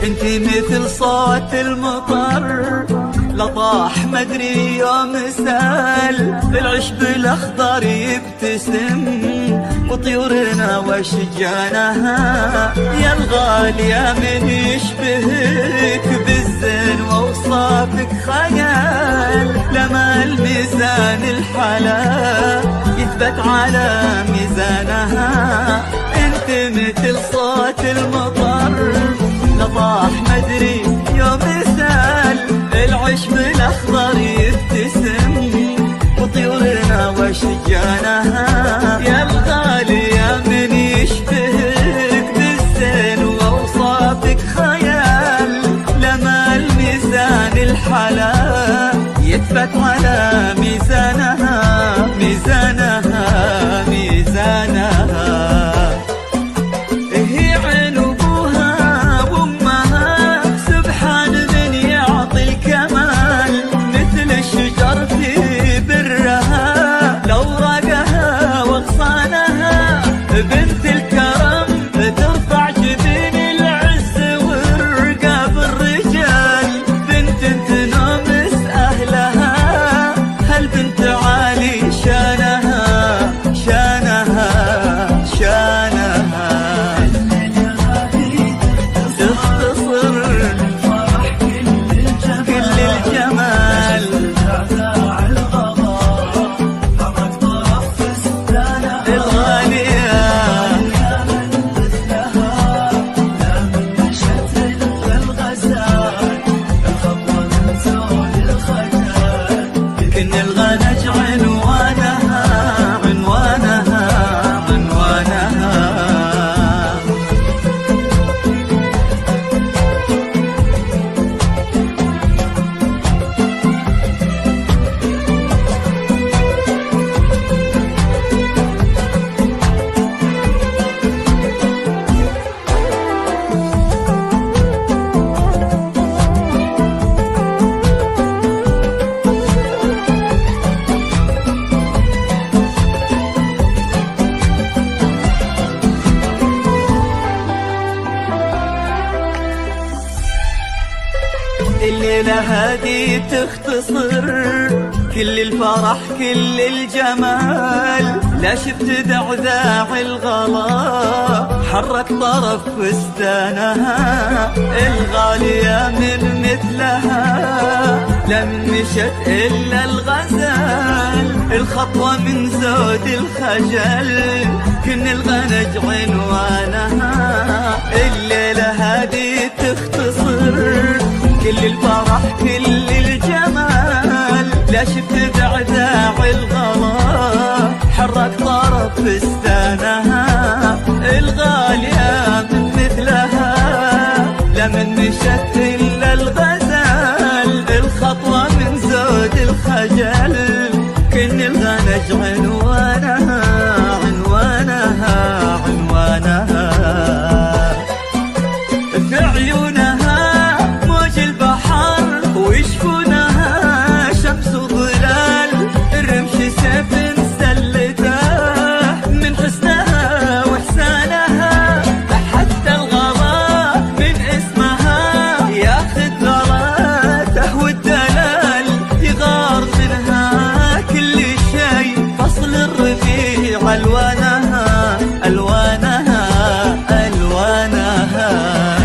انت مثل صوت المطر لطاح مدري يوم سال، العشب الاخضر يبتسم وطيورنا واشجانها. يا الغالية من يشبهك بالزين واوصافك خيال، لما الميزان الحلا يثبت على ميزانها. انت مثل صوت المطر لطاح مدري يوم سال، العشب الاخضر يبتسم وطيورنا واشجانها. يا الغالية من يشبهك بالزين واوصافك خيال، لما الميزان الحلا يثبت على ميزانها. ميزانها ميزانها هي عين ابوها وامها، سبحان من يعطي الكمال. مثل الشجر في برها لوراقها واغصانها، بنت الكرم ترفع جبين العز ورقاب الرجال. بنت تنامس اهلها، هالبنت عالي شانها شانها شانها. تختصر كل الجمال، الغالية كن الغنج عنوانها عنوانها عنوانها. الليلة هادي تختصر كل الفرح كل الجمال. لا شفت دعذاع الغلا حرك طرف فستانها، الغالية من مثلها لم مشت إلا الغزال. الخطوة من زود الخجل كن الغنج عنوانها. الليلة هادي تختصر كل الفرح كل الجمال. لا شفت بعداع الغلا حرك طرف فستانها، الغالية من مثلها لمن مشت إلا الغزال. الخطوة من زود الخجل كن الغنج عنوانها عنوانها عنوانها. في عيونها موج البحر ويشفونها شمس وظلال، الرمش سيف سلته من حسنها واحسانها. حتى الغلا من اسمها ياخذ غلاته والدلال، يغار منها كل شيء فصل الربيع الوانها الوانها الوانها.